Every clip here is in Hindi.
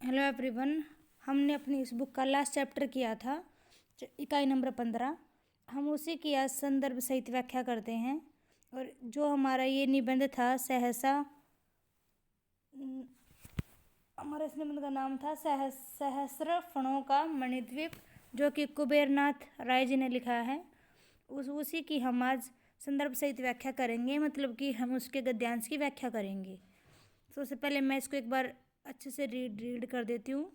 Hello everyone. हमने अपनी इस बुक का लास्ट चैप्टर किया था, इकाई नंबर 15। हम उसी की आज संदर्भ सहित व्याख्या करते हैं। और जो हमारा ये निबंध था सहसा, हमारा इस निबंध का नाम था सहस्र फणों का मणिद्वीप, जो कि कुबेरनाथ राय जी ने लिखा है। उसी की हम आज संदर्भ सहित व्याख्या करेंगे, मतलब कि हम उसके गद्यांश की व्याख्या करेंगे। सबसे पहले मैं इसको एक बार अच्छे से रीड कर देती हूँ,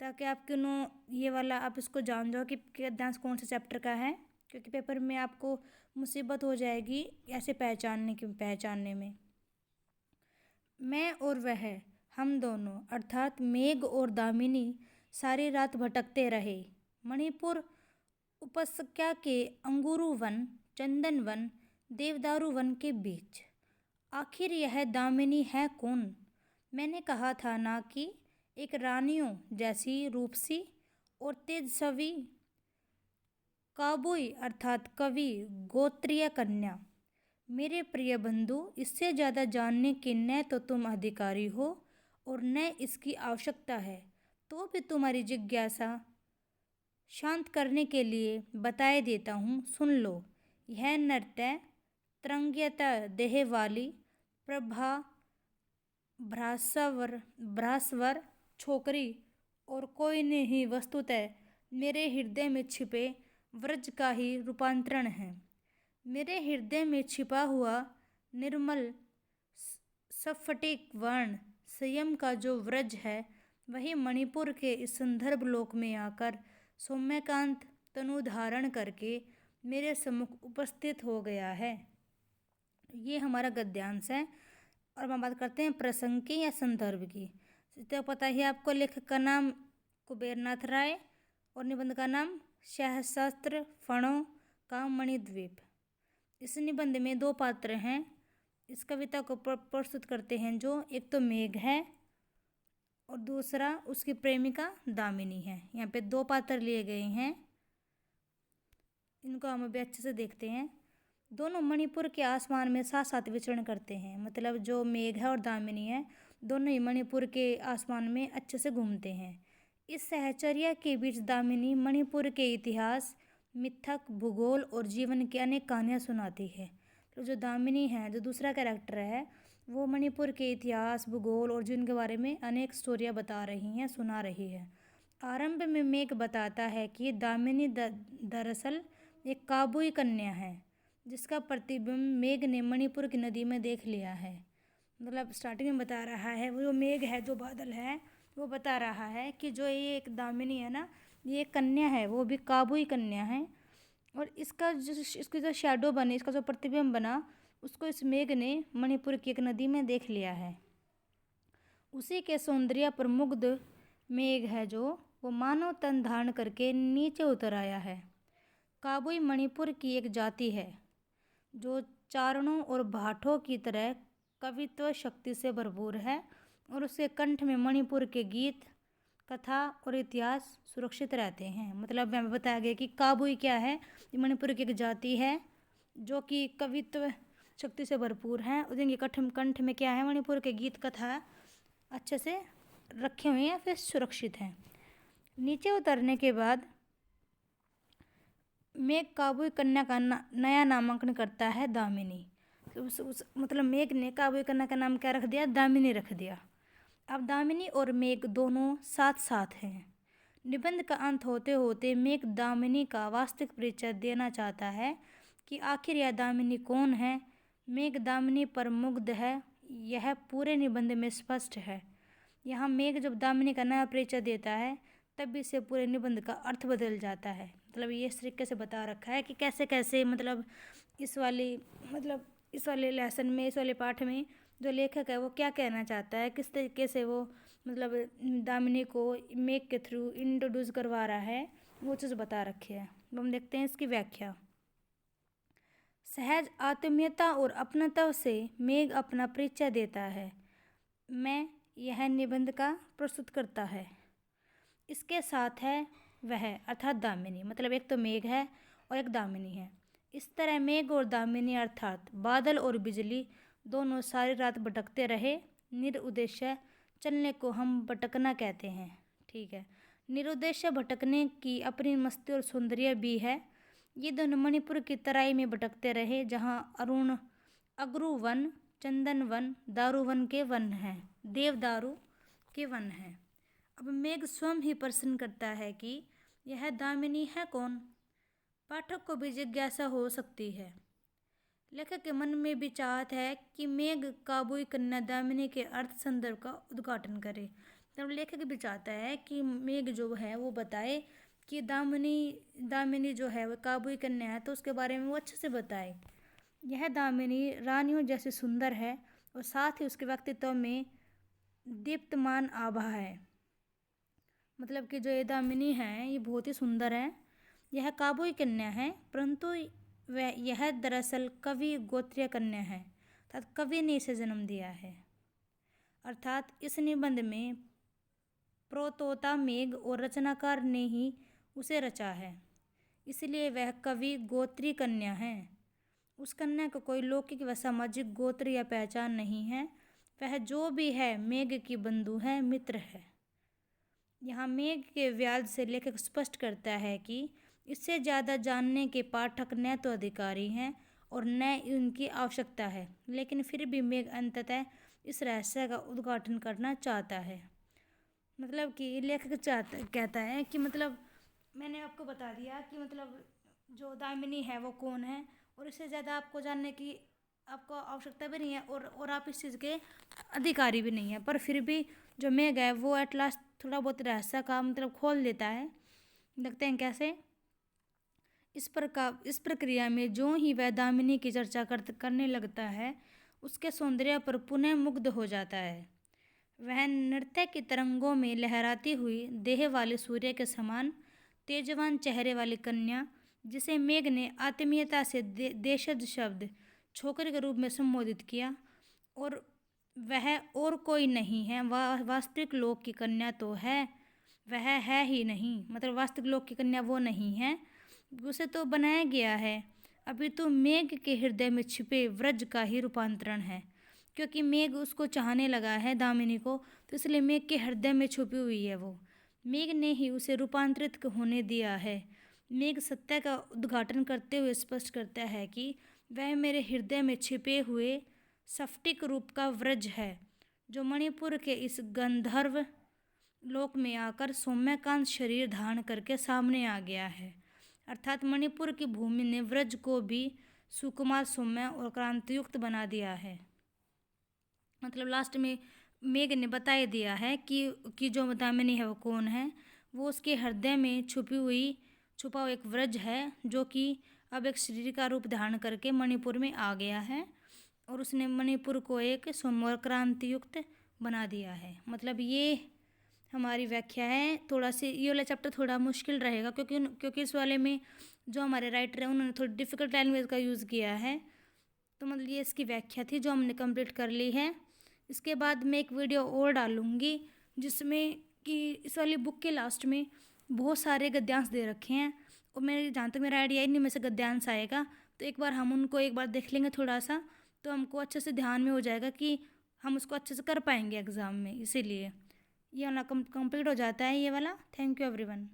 ताकि आप क्यों ये वाला आप इसको जान जाओ कि गद्यांश कौन से चैप्टर का है, क्योंकि पेपर में आपको मुसीबत हो जाएगी ऐसे पहचानने में। मैं और वह, हम दोनों अर्थात मेघ और दामिनी सारी रात भटकते रहे मणिपुर उपत्यका के अंगूरू वन, चंदन वन, देवदारू वन के बीच। आखिर यह दामिनी है कौन? मैंने कहा था ना कि एक रानियों जैसी रूपसी और तेजस्वी काबुई अर्थात कवि गोत्रीय कन्या। मेरे प्रिय बंधु, इससे ज़्यादा जानने के न तो तुम अधिकारी हो और न इसकी आवश्यकता है, तो भी तुम्हारी जिज्ञासा शांत करने के लिए बताए देता हूँ। सुन लो। यह नृत्य तरंगिता देह वाली प्रभा भ्रास्वर छोकरी और कोई नहीं, वस्तुतः मेरे हृदय में छिपे व्रज का ही रूपांतरण है। मेरे हृदय में छिपा हुआ निर्मल स्फटिक वर्ण संयम का जो व्रज है, वही मणिपुर के इस संदर्भ लोक में आकर सौम्यकांत तनु धारण करके मेरे सम्मुख उपस्थित हो गया है। ये हमारा गद्यांश है। और हम बात करते हैं प्रसंग की या संदर्भ की। तो पता ही आपको, लेखक का नाम कुबेरनाथ राय और निबंध का नाम सहस्त्र फणों का मणिद्वीप। इस निबंध में दो पात्र हैं, इस कविता को प्रस्तुत करते हैं, जो एक तो मेघ है और दूसरा उसकी प्रेमिका दामिनी है। यहाँ पे दो पात्र लिए गए हैं, इनको हम अभी अच्छे से देखते हैं। दोनों मणिपुर के आसमान में साथ साथ विचरण करते हैं, मतलब जो मेघ है और दामिनी है, दोनों ही मणिपुर के आसमान में अच्छे से घूमते हैं। इस सहचर्या के बीच दामिनी मणिपुर के इतिहास, मिथक, भूगोल और जीवन की अनेक कहानियाँ सुनाती है। तो जो दामिनी है, जो दूसरा कैरेक्टर है, वो मणिपुर के इतिहास, भूगोल और जीवन के बारे में अनेक स्टोरियाँ बता रही हैं, सुना रही है। आरंभ में मेघ बताता है कि दामिनी दरअसल एक काबुई कन्या है, जिसका प्रतिबिंब मेघ ने मणिपुर की नदी में देख लिया है। मतलब स्टार्टिंग में बता रहा है, वो जो मेघ है, जो बादल है, वो बता रहा है कि जो ये एक दामिनी है ना, ये एक कन्या है, वो भी काबुई कन्या है। और इसकी जो शैडो बनी, इसका जो प्रतिबिंब बना, उसको इस मेघ ने मणिपुर की एक नदी में देख लिया है। उसी के सौंदर्य पर मुग्ध मेघ है, जो वो मानव तन धारण करके नीचे उतर आया है। काबुई मणिपुर की एक जाति है, जो चारणों और भाटों की तरह कवित्व शक्ति से भरपूर है, और उसके कंठ में मणिपुर के गीत, कथा और इतिहास सुरक्षित रहते हैं। मतलब हमें बताया गया कि काबुई क्या है, ये मणिपुर की एक जाति है जो कि कवित्व शक्ति से भरपूर है, और जिनके कंठ में क्या है, मणिपुर के गीत कथा अच्छे से रखे हुए हैं, फिर सुरक्षित हैं। नीचे उतरने के बाद मेघ काबुई कन्या का नया नामांकन करता है, दामिनी। तो मतलब मेघ ने काबुई कन्या का नाम क्या रख दिया, दामिनी रख दिया। अब दामिनी और मेघ दोनों साथ साथ हैं। निबंध का अंत होते होते मेघ दामिनी का वास्तविक परिचय देना चाहता है कि आखिर यह दामिनी कौन है। मेघ दामिनी पर मुग्ध है, यह पूरे निबंध में स्पष्ट है। यहाँ मेघ जब दामिनी का नया परिचय देता है, तब से पूरे निबंध का अर्थ बदल जाता है। मतलब ये इस तरीके से बता रखा है कि कैसे कैसे, मतलब इस वाले लेसन में, इस वाले पाठ में जो लेखक है वो क्या कहना चाहता है, किस तरीके से वो मतलब दामिनी को मेघ के थ्रू इंट्रोड्यूस करवा रहा है, वो चीज़ बता रखी है। अब हम देखते हैं इसकी व्याख्या। सहज आत्मीयता और अपनत्व से मेघ अपना परिचय देता है। मैं यह निबंध का प्रस्तुत करता है। इसके साथ है वह अर्थात दामिनी, मतलब एक तो मेघ है और एक दामिनी है। इस तरह मेघ और दामिनी अर्थात बादल और बिजली दोनों सारी रात भटकते रहे, निरुद्देश्य चलने को हम भटकना कहते हैं। ठीक है। निरुद्देश्य भटकने की अपनी मस्ती और सौंदर्य भी है। ये दोनों मणिपुर की तराई में भटकते रहे, जहाँ अरुण अगरू वन, चंदन वन, दारू वन के वन हैं, देवदारू के वन हैं। अब मेघ स्वयं ही प्रश्न करता है कि यह दामिनी है कौन। पाठक को भी जिज्ञासा हो सकती है। लेखक के मन में भी चाहत है कि मेघ काबुई कन्या दामिनी के अर्थ संदर्भ का उद्घाटन करे। तब लेखक भी चाहता है कि मेघ जो है वो बताए कि दामिनी जो है वो काबुई कन्या है, तो उसके बारे में वो अच्छे से बताए। यह दामिनी रानियों जैसी सुंदर है और साथ ही उसके व्यक्तित्व में दीप्तमान आभा है। मतलब कि जो ये दामिनी है ये बहुत ही सुंदर है। यह काबुई कन्या है, परंतु यह दरअसल कवि गोत्रीय कन्या है, अर्थात कवि ने इसे जन्म दिया है। अर्थात इस निबंध में प्रोतोता मेघ और रचनाकार ने ही उसे रचा है, इसलिए वह कवि गोत्री कन्या है। उस कन्या को कोई लौकिक व सामाजिक गोत्र या पहचान नहीं है। वह जो भी है मेघ की बंधु है, मित्र है। यहाँ मेघ के व्याज से लेखक स्पष्ट करता है कि इससे ज़्यादा जानने के पाठक न तो अधिकारी हैं और न उनकी आवश्यकता है, लेकिन फिर भी मेघ अंततः इस रहस्य का उद्घाटन करना चाहता है। मतलब कि लेखक कहता है कि मतलब मैंने आपको बता दिया कि मतलब जो दामिनी है वो कौन है, और इससे ज़्यादा आपको जानने की आपको आवश्यकता भी नहीं है और आप इस चीज़ के अधिकारी भी नहीं है। पर फिर भी जो मेघ है वो एट लास्ट थोड़ा बहुत रहस्य का मतलब खोल देता है। देखते हैं कैसे। इस प्रक्रिया में जो ही वह दामिनी की चर्चा करने लगता है, उसके सौंदर्य पर पुनः मुग्ध हो जाता है। वह नृत्य की तरंगों में लहराती हुई देह वाले सूर्य के समान तेजवान चेहरे वाली कन्या, जिसे मेघ ने आत्मीयता से देशज शब्द छोकरी के रूप में संबोधित किया, और वह और कोई नहीं है, वह वास्तविक लोक की कन्या तो है, वह है ही नहीं। मतलब वास्तविक लोक की कन्या वो नहीं है, उसे तो बनाया गया है। अभी तो मेघ के हृदय में छिपे व्रज का ही रूपांतरण है, क्योंकि मेघ उसको चाहने लगा है दामिनी को, तो इसलिए मेघ के हृदय में छुपी हुई है वो। मेघ ने ही उसे रूपांतरित होने दिया है। मेघ सत्य का उद्घाटन करते हुए स्पष्ट करता है कि वह मेरे हृदय में छिपे हुए स्फटिक रूप का व्रज है, जो मणिपुर के इस गंधर्व लोक में आकर सौम्यकांत शरीर धारण करके सामने आ गया है। अर्थात मणिपुर की भूमि ने व्रज को भी सुकुमार, सौम्य और क्रांतियुक्त बना दिया है। मतलब लास्ट में मेघ ने बता ही दिया है कि जो दामिनी है वो कौन है। वो उसके हृदय में छुपा हुआ एक व्रज है, जो कि अब एक शरीर का रूप धारण करके मणिपुर में आ गया है, और उसने मणिपुर को एक सौम्य और क्रांतियुक्त बना दिया है। मतलब ये हमारी व्याख्या है। थोड़ा सी ये वाला चैप्टर थोड़ा मुश्किल रहेगा, क्योंकि इस वाले में जो हमारे राइटर हैं उन्होंने थोड़ी डिफ़िकल्ट लैंग्वेज का यूज़ किया है। तो मतलब ये इसकी व्याख्या थी जो हमने कंप्लीट कर ली है। इसके बाद मैं एक वीडियो और डालूँगी जिसमें कि इस वाली बुक के लास्ट में बहुत सारे गद्यांश दे रखे हैं, और मेरे जहाँ तक मेरा आइडिया इन्हीं में से गद्यांश आएगा, तो एक बार हम उनको एक बार देख लेंगे थोड़ा सा, तो हमको अच्छे से ध्यान में हो जाएगा कि हम उसको अच्छे से कर पाएंगे एग्ज़ाम में। इसीलिए ये वाला कंप्लीट हो जाता है ये वाला। Thank you everyone.